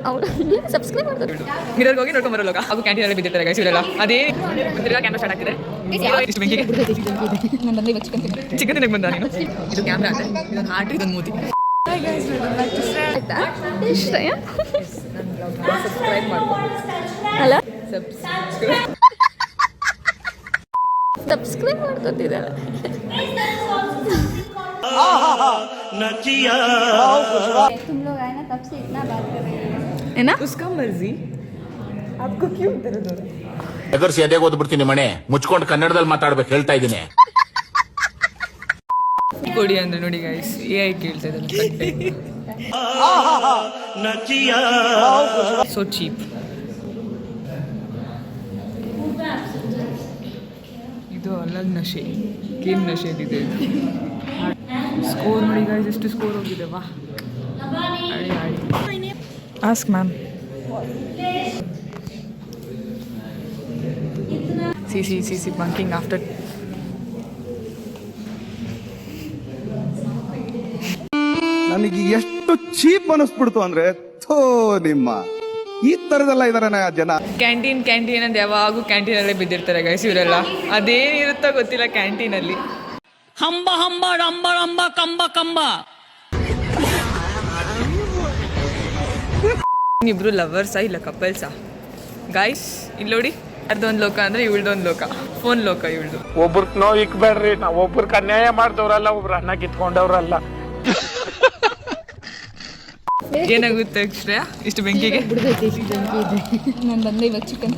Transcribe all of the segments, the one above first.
ಅವಳು ಸಬ್ಸ್ಕ್ರೈಬ್ ಮಾಡ್ತಾರೆ. ಮಿರರ್ಗೆ ಹೋಗಿ ನೋಡ್ಕೊಂಡು ಬರೋಲ್ಲ ಹಾಗೂ ಕ್ಯಾಂಟೀನಲ್ಲಿ ಬಿದ್ದಿರ್ತಾರೆ ಗೈಸ್ ಇವರೆಲ್ಲ. ಅದೇ ತಿರ್ಗಾ ಕ್ಯಾಮ್ರಾ ಸ್ಟಾರ್ಟ್ ಆಗ್ತಿದೆ. ಇಷ್ಟು ಬೆಂಕಿಗೆ ಚಿಕನ್ ತಿನ್ನಕ್ಕೆ ಬಂದ ನೀನು. ಇದು ಕ್ಯಾಮ್ರಾ ಅಂದರೆ ಇದೊಂದು ಹಾರ್ಟ್ ಇದೊಂದು ಮೂತಿ. ಇಷ್ಟಯಾ ಸಬ್ಸ್ಕ್ರೈಬ್ ಮಾಡ್ಕೊಂಡು ಅಲ್ಲ ಸಬ್ಸ್ಕ್ರೈಬ್ ಮಾಡ್ಕೊತಿದ್ದಾರೆ. तुम लोग आए ना तब से इतना बात कर रहे हैं. ಏನ ಉಸ್ಕಾ ಮರ್ಜಿ आपको क्यों दर्द हो रहा है? ಎಗರ್ಸಿ ಎದೆಗೆ ಓದ್ಬಿಡ್ತೀನಿ ಮನೆ ಮುಚ್ಕೊಂಡು ಕನ್ನಡದಲ್ಲಿ ಮಾತಾಡ್ಬೇಕು ಹೇಳ್ತಾ ಇದ್ದೀನಿ. ಕೊಡಿ ಅಂದ್ರೆ ನೋಡಿ ಗೈಸ್ AI ಕೇಳ್ತಾ ಇದ್ದಾರೆ. So cheap. ಇದು ಅಲಗ್ ನಶೆ ಗೇಮ್ ನಶೆದಿದೆ. ಸ್ಕೋರ್ ನೋಡಿ ಗೈಸ್ ಎಷ್ಟು ಸ್ಕೋರ್ ಹೋಗಿದೆ. ವಾ ಆಡಿ ಆಡಿ. Ask ma'am. C banking after. ನನಗೆ ಎಷ್ಟು ಚೀಪ್ ಅನಿಸ್ಬಿಡ್ತು ಅಂದ್ರೆ ಥೋ ನಿಮ್ಮ ಈ ತರದೆಲ್ಲ ಇದಾರೆ ಜನ. ಕ್ಯಾಂಟೀನ್ ಅಂತ ಯಾವಾಗೂ ಕ್ಯಾಂಟೀನಲ್ಲೇ ಬಿದ್ದಿರ್ತಾರೆ ಗೈಸ್ ಇವರೆಲ್ಲ. ಅದೇನಿರುತ್ತೋ ಗೊತ್ತಿಲ್ಲ ಕ್ಯಾಂಟೀನಲ್ಲಿ. ಹಂಬ ಹಂಬ ರಂಬ ರಂಬ ಕಂಬ ಕಂಬ. ಇಬ್ರು ಲವರ್ಸಾ ಇಲ್ಲ ಕಪಲ್ಸಾ ಗೈಸ್? ಇಲ್ಲಿ ನೋಡಿ ಅದೊಂದು ಲೋಕ ಅಂದ್ರೆ ಇವಳ್ದೊಂದು ಲೋಕ. ಫೋನ್ ಲೋಕ ಇವಳ್ದು. ಒಬ್ರಕ್ ನೋವು ಇಕ್ಬೇಡ್ರಿ. ನಾವು ಒಬ್ರಿಗೆ ಅನ್ಯಾಯ ಮಾಡ್ದವ್ರಲ್ಲ, ಒಬ್ರು ಅನ್ನ ಕಿತ್ಕೊಂಡವ್ರಲ್ಲ. ಏನಾಗುತ್ತೆ ಅಕ್ಷರ ಇಷ್ಟು ಬೆಂಕಿಗೆ? ನಾನು ಬಂದೆ ಇವಾಗ ಚಿಕನ್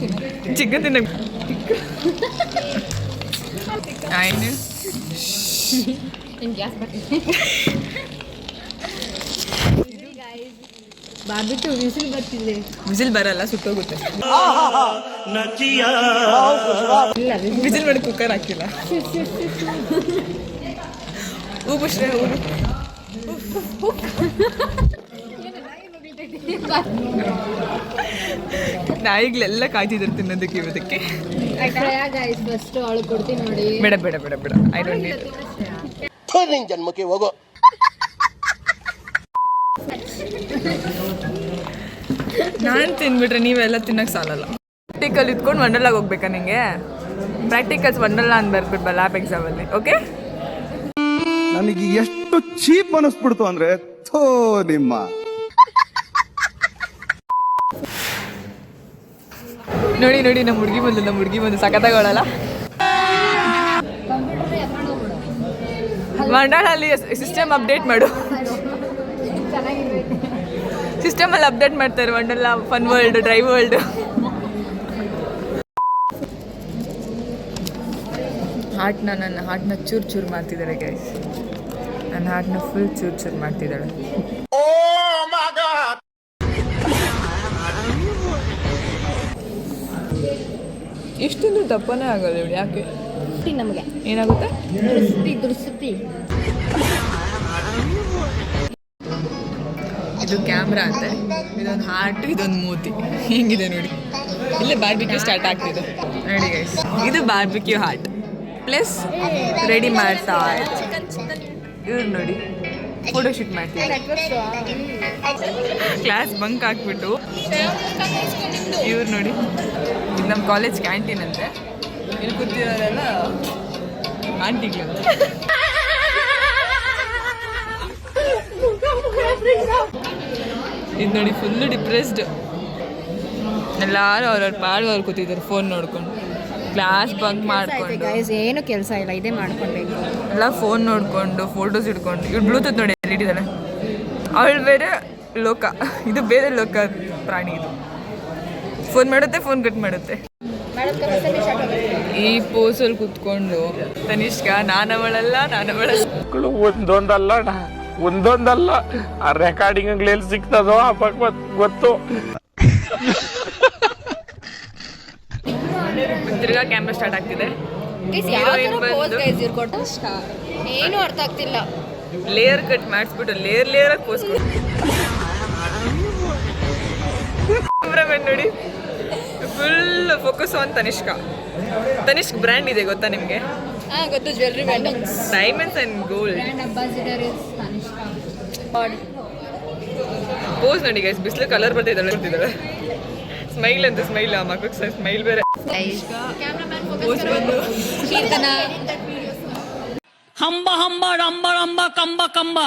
ತಿನ್ನ ಆಯ್ತು. ಗ್ಯಾಸ್ ಬರ್ತೀನಿ. ಬಾರ್ಬಿಟ್ಟು ವಿಸಿಲ್ ಬರ್ತಿದೆ. ವಿಸಿಲ್ ಬರಲ್ಲ, ಸುಟ್ಟೋಗುತ್ತೆ. ವಿಸಿಲ್ ಮಾಡಿ ಕುಕ್ಕರ್ ಹಾಕಿಲ್ಲ. ಊಬುಶ್ರೇ ಊರು. ನಾಯಿಗಳೆಲ್ಲ ಕಾಯ್ತಿದ್ದಾರೆ ತಿನ್ನೋದಕ್ಕೆ ಇವತ್ತಕ್ಕೆ. ಫಸ್ಟ್ ಅವಳು ಕೊಡ್ತೀನಿ ನೋಡಿ. ಬೇಡ ಬೇಡ ಬೇಡ ಬೇಡ ಐ ಡೋಂಟ್ ನೀಡ್. ನಿನ್ ಜನ್ಮಕ್ಕೆ ಹೋಗೋ. ನಾನು ತಿನ್ಬಿಟ್ರೆ ನೀವೆಲ್ಲ ತಿನ್ನಕ್ಕೆ ಸಾಲಲ್ಲ. ಪ್ರಾಕ್ಟಿಕಲ್ ಇದ್ಕೊಂಡು ವಂಡರ್ಲಾಗ ಹೋಗ್ಬೇಕಾ ನಿಂಗೆ? ಪ್ರಾಕ್ಟಿಕಲ್ಸ್ ವಂಡರ್ಲಾ ಅಂತ ಬರ್ಬಿಡ್ಬ ಲ್ಯಾಬ್ ಎಕ್ಸಾಮಲ್ಲಿ. ಓಕೆ ನನಗೆ ಎಷ್ಟು ಚೀಪ್ ಅನಿಸ್ಬಿಡ್ತು ಅಂದ್ರೆ ಥೋ ನಿಮ್ಮ. ನೋಡಿ ನೋಡಿ ನಮ್ಮ ಹುಡುಗಿ ಬಂದು ಸಖತ್ತಾಗೋಳಲ್ಲ. ವಂಡರ್ಲಲ್ಲಿ ಸಿಸ್ಟಮ್ ಅಪ್ಡೇಟ್ ಮಾಡು. ಸಿಸ್ಟಮಲ್ಲಿ ಅಪ್ಡೇಟ್ ಮಾಡ್ತಾರೆ Wonderla, fun world, drive world. ನನ್ನ ಹಾರ್ಟ್ನ ಚೂರು ಮಾಡ್ತಿದ್ದಾರೆ ಗೈಸ್. ನನ್ನ ಹಾರ್ಟ್ನ ಫುಲ್ ಚೂರು ಮಾಡ್ತಿದ್ದಾಳೆ. ಎಷ್ಟೊಂದು ದಪ್ಪನೇ ಆಗೋದು ಇವಳು. ಯಾಕೆ? ನಮಗೆ ಏನಾಗುತ್ತೆ? ದುರ್ಸುತ್ತಿ. ಇದು ಕ್ಯಾಮ್ರಾ ಅಂತೆ, ಇದೊಂದು ಹಾರ್ಟ್, ಇದೊಂದು ಮೂತಿ. ಹೆಂಗಿದೆ ನೋಡಿ. ಇಲ್ಲೇ ಬಾರ್ಬಿಕ್ಯೂ ಸ್ಟಾರ್ಟ್ ಆಗ್ತಿದೆ ನೋಡಿ ಗೈಸ್. ಇದು ಬಾರ್ಬಿಕ್ಯೂ ಹಾರ್ಟ್ ಪ್ಲಸ್ ರೆಡಿ ಮಾಡ್ತಾ ಇವ್ರು ನೋಡಿ ಫೋಟೋ ಶೂಟ್ ಮಾಡ್ತಿದ್ದಾರೆ. ಕ್ಲಾಸ್ ಬಂಕ್ ಹಾಕ್ಬಿಟ್ಟು ಇವ್ರು ನೋಡಿ. ಇದು ನಮ್ಮ ಕಾಲೇಜ್ ಕ್ಯಾಂಟೀನ್ ಅಂತೆ. ಇಲ್ಲಿ ಕೂತಿರೋರೆಲ್ಲ ಆಂಟಿಗಳು. ಇದು ನೋಡಿ ಫುಲ್ಲು ಡಿಪ್ರೆಸ್ಡ್. ಎಲ್ಲರೂ ಅವ್ರವ್ರ ಪಾಡ್ಗೆ ಅವ್ರು ಕೂತಿದ್ದಾರೆ ಫೋನ್ ನೋಡ್ಕೊಂಡು. ಕ್ಲಾಸ್ ಬಂಕ್ ಮಾಡ್ಕೊಂಡು ಏನು ಕೆಲಸ ಇಲ್ಲ, ಇದೇ ಮಾಡ್ಕೊಳ್ಬೇಕು. ಎಲ್ಲ ಫೋನ್ ನೋಡಿಕೊಂಡು ಫೋಟೋಸ್ ಇಟ್ಕೊಂಡು. ಇವ್ಳು ಬ್ಲೂಟೂತ್ ನೋಡಿ ಎಲ್ಲಿಟ್ಟಿದ್ದಾಳೆ. ಅವಳು ಬೇರೆ ಲೋಕ, ಇದು ಬೇರೆ ಲೋಕ ಪ್ರಾಣಿ. ಇದು ಫೋನ್ ಮಾಡುತ್ತೆ, ಫೋನ್ ಕಟ್ ಮಾಡುತ್ತೆ. ಈ ಪೋಸಲ್ಲಿ ಕೂತ್ಕೊಂಡು ತನಿಷ್ಕ ನಾನವಳಲ್ಲ ಒಂದೊಂದಲ್ಲ ಆ ರೆಕಾರ್ಡಿಂಗ್ ಎಲ್ಲಿ ಸಿಗ್ತದೋ ಆ ಗೊತ್ತು. ತಿರ್ಗಾ ಕ್ಯಾಮ್ರಾ ಸ್ಟಾರ್ಟ್ ಆಗ್ತಿದೆ. ಏನು ಅರ್ಥ ಆಗ್ತಿಲ್ಲ. ಲೇಯರ್ ಕಟ್ ಮಾಡಿಸ್ಬಿಟ್ಟು ಲೇಯರ್ ಪೋಸ್ ನೋಡಿ. Full focus on Tanishq brand ಇದೆ ಗೊತ್ತಾ ನಿಮಗೆ? ಗೊತ್ತು, jewellery brand, diamonds and gold. Ambassador is Tanishka. Pose ನೋಡಿ ಗೈಸ್, ಬಿಸಿಲು ಕಲರ್ ಬರ್ತಿದ್ದಾಳೆ. ಸ್ಮೈಲ್ ಅಂತ ಸ್ಮೈಲ್, ಆ ಮಕ್ಕಳಿಗೆ ಸ್ಮೈಲ್ ಬೇರೆ. ಪೋಸ್ ಬಂದು ಶೀತನ ಹಂಬ ಹಂಬ ರಂಬ ರಂಬ ಕಂಬ ಕಂಬ